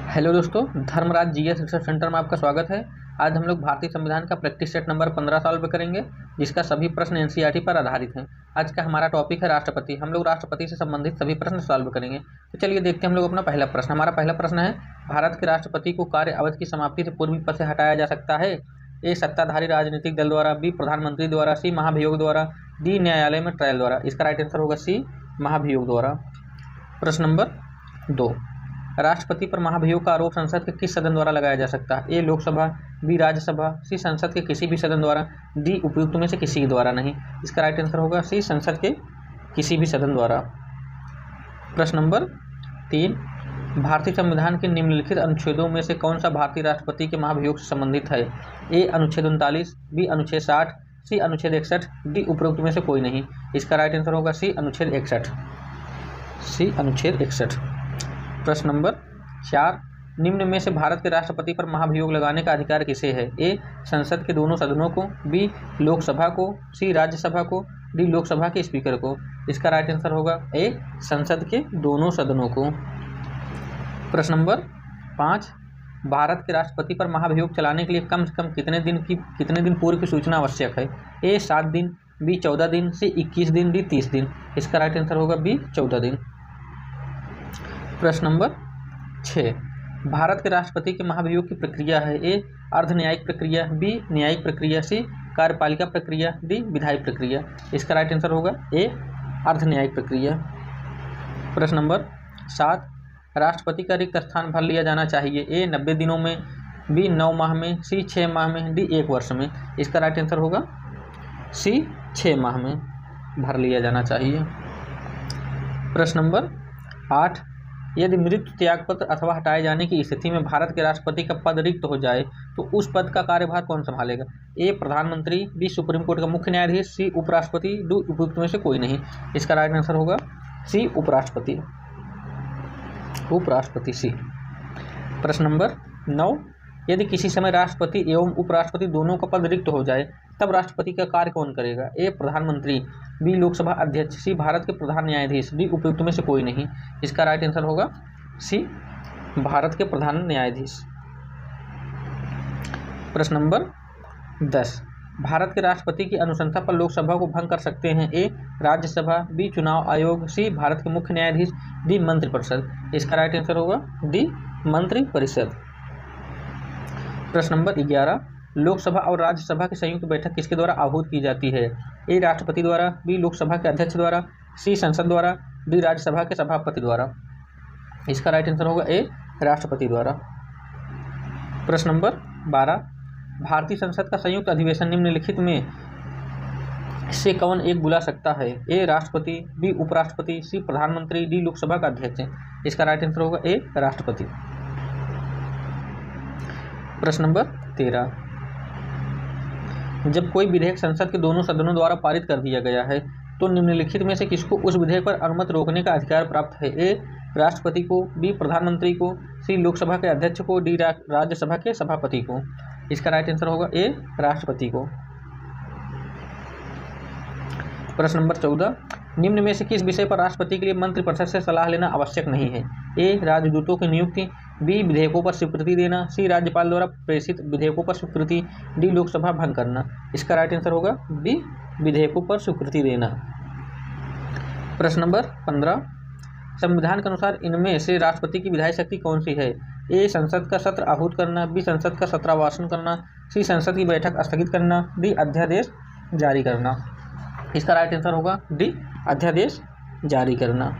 Hello दोस्तों, Dharmaraj GS research centre में आपका स्वागत है। आज हम लोग भारतीय संविधान का प्रैक्टिस सेट नंबर 15 सॉल्व करेंगे, जिसका सभी प्रश्न एनसीईआरटी पर आधारित हैं। आज का हमारा टॉपिक है राष्ट्रपति। हम लोग राष्ट्रपति से संबंधित सभी प्रश्न सॉल्व करेंगे। तो चलिए देखते हैं हम लोग अपना पहला प्रश्न। हमारा पहला प्रश्न है, भारत के राष्ट्रपति को कार्य अवधि की समाप्ति से पूर्व पद से हटाया जा सकता है? ए, सत्ताधारी राजनीतिक दल द्वारा, बी, प्रधानमंत्री द्वारा, सी, महाभियोग द्वारा, डी, न्यायालय में ट्रायल द्वारा। इसका राइट आंसर होगा सी, महाभियोग द्वारा। प्रश्न नंबर 2, राष्ट्रपति पर महाभियोग का आरोप संसद के किस सदन द्वारा लगाया जा सकता है? ए, लोकसभा, बी, राज्यसभा, सी, संसद के किसी भी सदन द्वारा, डी, उपयुक्त में से किसी के द्वारा नहीं। इसका राइट आंसर होगा सी, संसद के किसी भी सदन द्वारा। प्रश्न नंबर 3, भारतीय संविधान के निम्नलिखित अनुच्छेदों में से कौन सा भारतीय राष्ट्रपति के महाभियोग से संबंधित है? ए, अनुच्छेद 39, बी, अनुच्छेद 60, सी, अनुच्छेद 61, डी, उपरोक्त में से कोई नहीं। इसका राइट आंसर होगा सी, अनुच्छेद 61। सी, अनुच्छेद 61। प्रश्न नंबर 4, निम्न में से भारत के राष्ट्रपति पर महाभियोग लगाने का अधिकार किसे है? ए, संसद के दोनों सदनों को, बी, लोकसभा को, सी, राज्यसभा को, डी, लोकसभा के स्पीकर को। इसका राइट आंसर होगा ए, संसद के दोनों सदनों को। प्रश्न नंबर 5, भारत के राष्ट्रपति पर महाभियोग चलाने के लिए कम से कम कितने दिन पूर्व की सूचना आवश्यक है? ए, 7 दिन, बी, 14 दिन, सी, 21 दिन, डी, 30 दिन। इसका राइट आंसर होगा बी, 14 दिन। प्रश्न नंबर 6, भारत के राष्ट्रपति के महाभियोग की प्रक्रिया है? ए, अर्ध न्यायिक प्रक्रिया, बी, न्यायिक प्रक्रिया, सी, कार्यपालिका प्रक्रिया, डी, विधायी प्रक्रिया। इसका राइट आंसर होगा ए, अर्ध न्यायिक प्रक्रिया। प्रश्न नंबर 7, राष्ट्रपति का रिक्त स्थान भर लिया जाना चाहिए? ए, 90 दिनों में, बी, 9 माह में, सी, 6 माह में, डी, 1 वर्ष में। इसका राइट आंसर होगा सी, 6 माह में भर लिया जाना चाहिए। प्रश्न नंबर 8, यदि मृत्यु, त्यागपत्र अथवा हटाए जाने की स्थिति में भारत के राष्ट्रपति का पद रिक्त हो जाए तो उस पद का कार्यभार कौन संभालेगा? ए, प्रधानमंत्री, बी, सुप्रीम कोर्ट का मुख्य न्यायाधीश, सी, उपराष्ट्रपति, डी, उपयुक्त में से कोई नहीं। इसका राइट आंसर होगा सी, उपराष्ट्रपति। उपराष्ट्रपति, सी। प्रश्न नंबर 9, यदि किसी समय राष्ट्रपति एवं उपराष्ट्रपति दोनों का पद रिक्त हो जाए तब राष्ट्रपति का कार्य कौन करेगा? ए, प्रधानमंत्री, बी, लोकसभा अध्यक्ष, सी, भारत के प्रधान न्यायाधीश, डी, उपयुक्त में से कोई नहीं। इसका राइट आंसर होगा सी, भारत के प्रधान न्यायाधीश। प्रश्न नंबर 10, भारत के राष्ट्रपति की अनुशंसा पर लोकसभा को भंग कर सकते हैं? ए, राज्यसभा, बी, चुनाव आयोग, सी, भारत के मुख्य न्यायाधीश, डी, मंत्रिपरिषद। इसका राइट आंसर होगा डी, मंत्रिपरिषद। प्रश्न नंबर 11, लोकसभा और राज्यसभा की संयुक्त बैठक किसके द्वारा आहूत की जाती है? ए, राष्ट्रपति द्वारा, बी, लोकसभा के अध्यक्ष द्वारा, सी, संसद द्वारा, डी, राज्यसभा के सभापति द्वारा। इसका राइट आंसर होगा ए, राष्ट्रपति द्वारा। प्रश्न नंबर 12, भारतीय संसद का संयुक्त अधिवेशन निम्नलिखित में से कौन एक बुला सकता है? ए, राष्ट्रपति, बी, उपराष्ट्रपति, सी, प्रधानमंत्री, डी, लोकसभा का अध्यक्ष। इसका राइट आंसर होगा ए, राष्ट्रपति। प्रश्न नंबर 13, जब कोई विधेयक संसद के दोनों सदनों द्वारा पारित कर दिया गया है तो निम्नलिखित में से किसको उस विधेयक पर अनुमति रोकने का अधिकार प्राप्त है? ए, राष्ट्रपति को, बी, प्रधानमंत्री को, सी, लोकसभा के अध्यक्ष को, डी, राज्यसभा के सभापति को। इसका राइट आंसर होगा ए, राष्ट्रपति को। प्रश्न नंबर 14, निम्न में से किस विषय पर राष्ट्रपति के लिए मंत्रिपरिषद से सलाह लेना आवश्यक नहीं है? ए, राजदूतों की नियुक्ति, बी, विधेयकों पर स्वीकृति देना, सी, राज्यपाल द्वारा प्रेषित विधेयकों पर स्वीकृति, डी, लोकसभा भंग करना। इसका राइट आंसर होगा बी, विधेयकों पर स्वीकृति देना। प्रश्न नंबर 15, संविधान के अनुसार इनमें से राष्ट्रपति की विधायी शक्ति कौन सी है? ए, संसद का सत्र आहूत करना, बी, संसद का सत्रावसान करना, सी, संसद की बैठक स्थगित करना, डी, अध्यादेश जारी करना। इसका राइट आंसर होगा डी, अध्यादेश जारी करना।